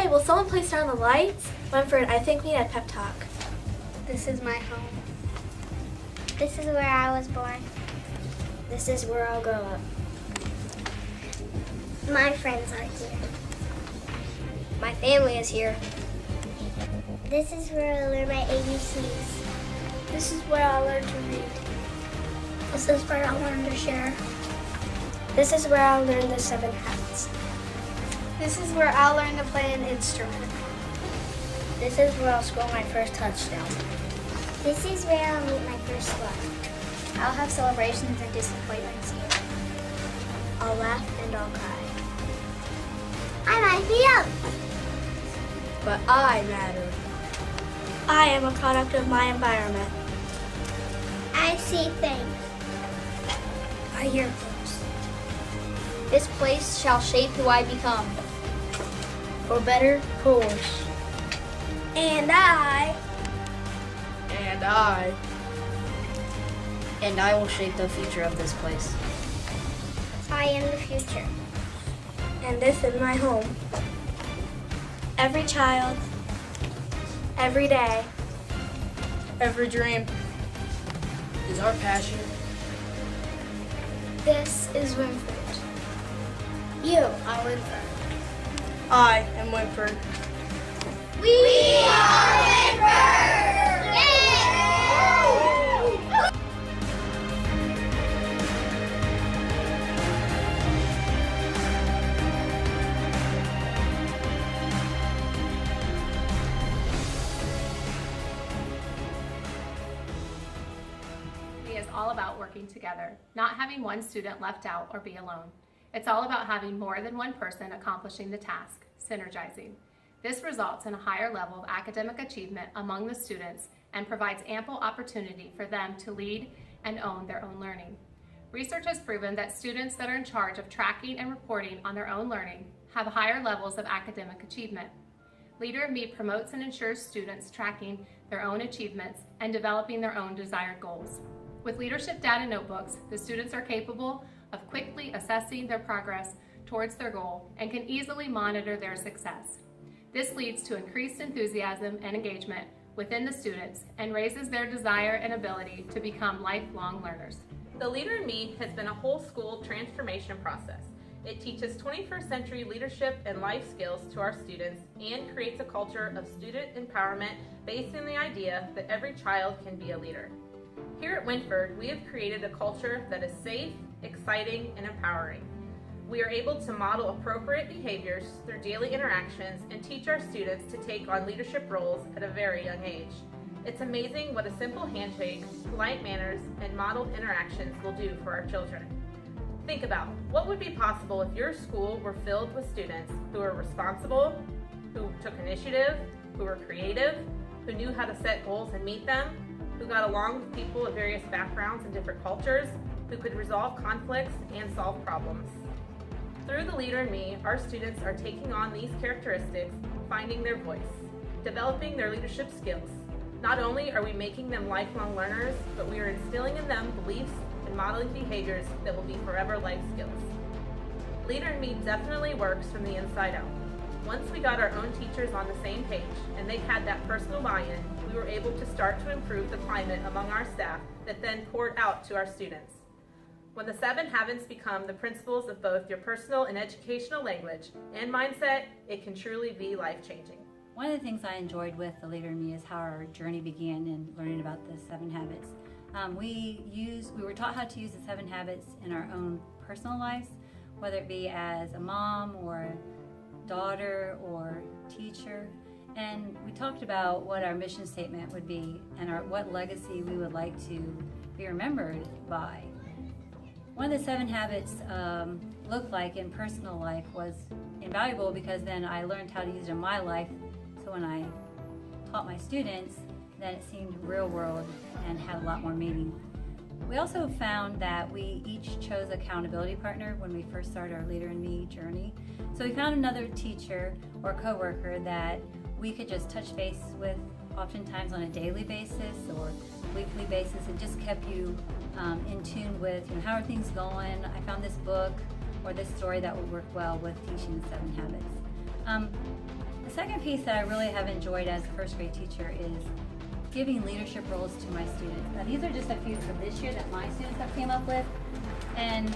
Hi, will someone please turn on the lights? Winford, I think we need a pep talk. This is my home. This is where I was born. This is where I'll grow up. My friends are here. My family is here. This is where I learn my ABCs. This is where I learn to read. This is where I learn to share. This is where I'll learn the 7 habits. This is where I'll learn to play an instrument. This is where I'll score my first touchdown. This is where I'll meet my first love. I'll have celebrations and disappointments here. I'll laugh and I'll cry. I might be young. But I matter. I am a product of my environment. I see things. I hear things. This place shall shape who I become. For better, for worse. And I will shape the future of this place. I am the future. And this is my home. Every child, every day, Every dream is our passion. this is Winford. You are Winford. I am Winford. We are Winford! Yay! Is all about working together, not having one student left out or be alone. It's all about having more than one person accomplishing the task, synergizing. This results in a higher level of academic achievement among the students and provides ample opportunity for them to lead and own their own learning. Research has proven that students that are in charge of tracking and reporting on their own learning have higher levels of academic achievement. Leader in Me promotes and ensures students tracking their own achievements and developing their own desired goals. With leadership data notebooks, the students are capable of quickly assessing their progress towards their goal and can easily monitor their success. This leads to increased enthusiasm and engagement within the students and raises their desire and ability to become lifelong learners. The Leader in Me has been a whole school transformation process. It teaches 21st century leadership and life skills to our students and creates a culture of student empowerment based on the idea that every child can be a leader. Here at Winford, we have created a culture that is safe, exciting, and empowering. We are able to model appropriate behaviors through daily interactions and teach our students to take on leadership roles at a very young age. It's amazing what a simple handshake, polite manners, and modeled interactions will do for our children. Think about what would be possible if your school were filled with students who were responsible, who took initiative, who were creative, who knew how to set goals and meet them, who got along with people of various backgrounds and different cultures, who could resolve conflicts and solve problems. Through the Leader in Me, our students are taking on these characteristics, finding their voice, developing their leadership skills. Not only are we making them lifelong learners, but we are instilling in them beliefs and modeling behaviors that will be forever life skills. Leader in Me definitely works from the inside out. Once we got our own teachers on the same page and they had that personal buy-in, we were able to start to improve the climate among our staff that then poured out to our students. When the 7 habits become the principles of both your personal and educational language and mindset, it can truly be life-changing. One of the things I enjoyed with the Leader in Me is how our journey began in learning about the 7 habits. We were taught how to use the 7 habits in our own personal lives, whether it be as a mom or daughter or teacher, and we talked about what our mission statement would be and what legacy we would like to be remembered by. One of the 7 habits looked like in personal life was invaluable because then I learned how to use it in my life, so when I taught my students, then it seemed real world and had a lot more meaning. We also found that we each chose accountability partner when we first started our Leader in Me journey. So we found another teacher or coworker that we could just touch base with oftentimes on a daily basis or weekly basis. It just kept you in tune with, how are things going? I found this book or this story that would work well with teaching the 7 habits. The second piece that I really have enjoyed as a first grade teacher is giving leadership roles to my students. Now these are just a few for this year that my students have came up with, and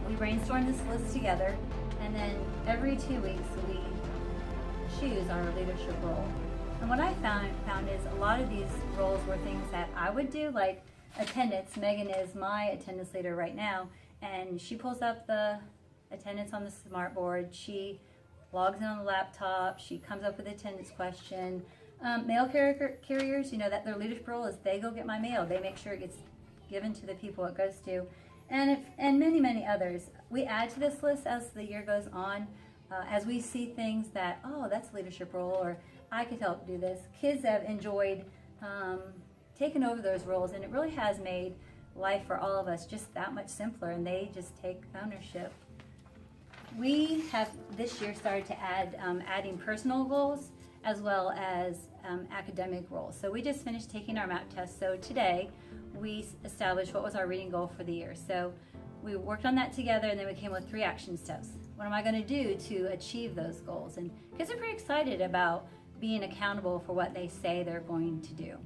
we brainstormed this list together, and then every 2 weeks we choose our leadership role. And what I found is a lot of these roles were things that I would do, like attendance. Megan is my attendance leader right now, and she pulls up the attendance on the smart board. She logs in on the laptop. She comes up with the attendance question. Mail carriers, that their leadership role is they go get my mail. They make sure it gets given to the people it goes to, and many, many others. We add to this list as the year goes on, as we see things that, oh, that's a leadership role, or I could help do this. Kids have enjoyed taking over those roles, and it really has made life for all of us just that much simpler, and they just take ownership. We have this year started to add adding personal goals as well as academic roles. So we just finished taking our MAP test. So today we established what was our reading goal for the year. So we worked on that together, and then we came with 3 action steps. What am I going to do to achieve those goals? And kids are pretty excited about being accountable for what they say they're going to do.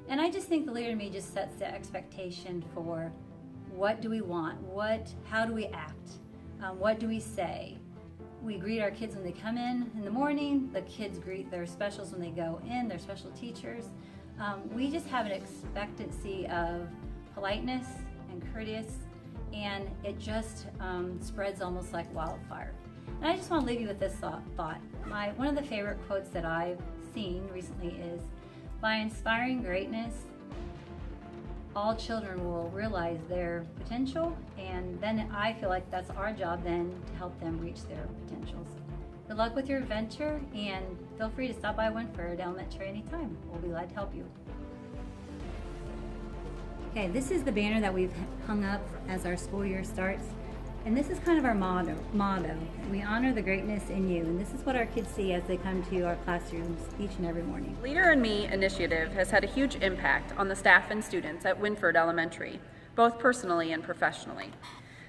And I just think the Leader in Me just sets the expectation for what do we want, how do we act, what do we say. We greet our kids when they come in the morning. The kids greet their specials when they go in, their special teachers. We just have an expectancy of politeness and courteous, and it just spreads almost like wildfire. And I just want to leave you with this thought. One of the favorite quotes that I've seen recently is, by inspiring greatness, all children will realize their potential, and then I feel like that's our job then to help them reach their potentials. Good luck with your adventure, and feel free to stop by Winford Elementary anytime. We'll be glad to help you. Okay, this is the banner that we've hung up as our school year starts, and this is kind of our motto. We honor the greatness in you, and this is what our kids see as they come to our classrooms each and every morning. Leader in Me initiative has had a huge impact on the staff and students at Winford Elementary, both personally and professionally.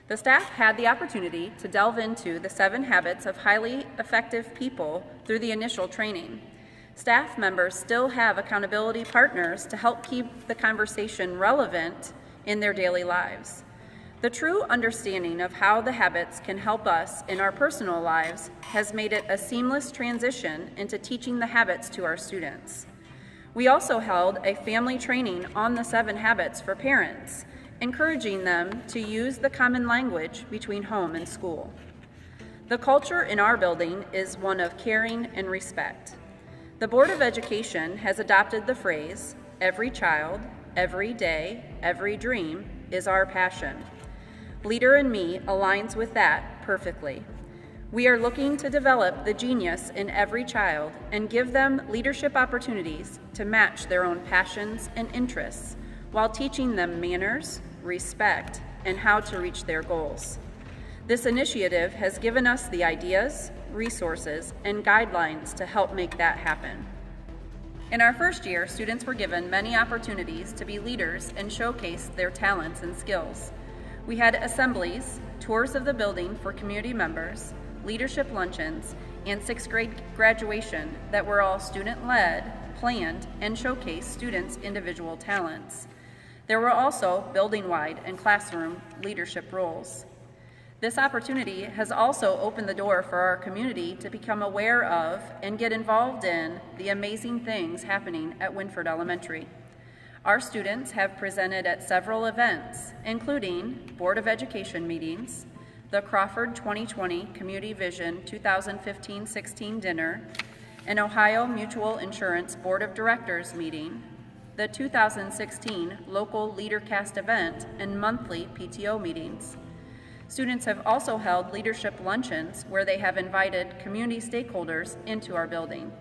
The staff had the opportunity to delve into the 7 habits of highly effective people through the initial training. Staff members still have accountability partners to help keep the conversation relevant in their daily lives. The true understanding of how the habits can help us in our personal lives has made it a seamless transition into teaching the habits to our students. We also held a family training on the 7 habits for parents, encouraging them to use the common language between home and school. The culture in our building is one of caring and respect. The Board of Education has adopted the phrase, "Every child, every day, every dream is our passion." Leader in Me aligns with that perfectly. We are looking to develop the genius in every child and give them leadership opportunities to match their own passions and interests while teaching them manners, respect, and how to reach their goals. This initiative has given us the ideas, resources, and guidelines to help make that happen. In our first year, students were given many opportunities to be leaders and showcase their talents and skills. We had assemblies, tours of the building for community members, leadership luncheons, and 6th grade graduation that were all student-led, planned, and showcased students' individual talents. There were also building-wide and classroom leadership roles. This opportunity has also opened the door for our community to become aware of and get involved in the amazing things happening at Winford Elementary. Our students have presented at several events, including Board of Education meetings, the Crawford 2020 Community Vision 2015-16 dinner, an Ohio Mutual Insurance Board of Directors meeting, the 2016 local LeaderCast event, and monthly PTO meetings. Students have also held leadership luncheons where they have invited community stakeholders into our building.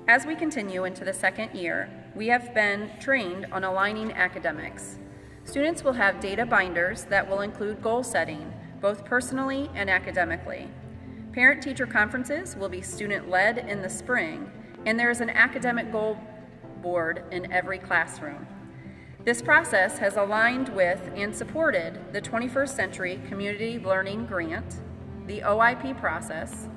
As we continue into the second year, we have been trained on aligning academics. Students will have data binders that will include goal setting, both personally and academically. Parent-teacher conferences will be student-led in the spring, and there is an academic goal board in every classroom. This process has aligned with and supported the 21st Century Community Learning Grant, the OIP process,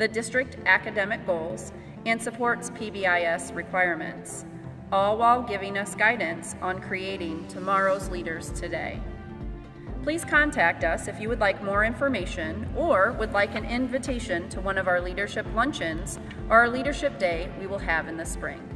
the district academic goals, and supports PBIS requirements, all while giving us guidance on creating tomorrow's leaders today. Please contact us if you would like more information or would like an invitation to one of our leadership luncheons or our leadership day we will have in the spring.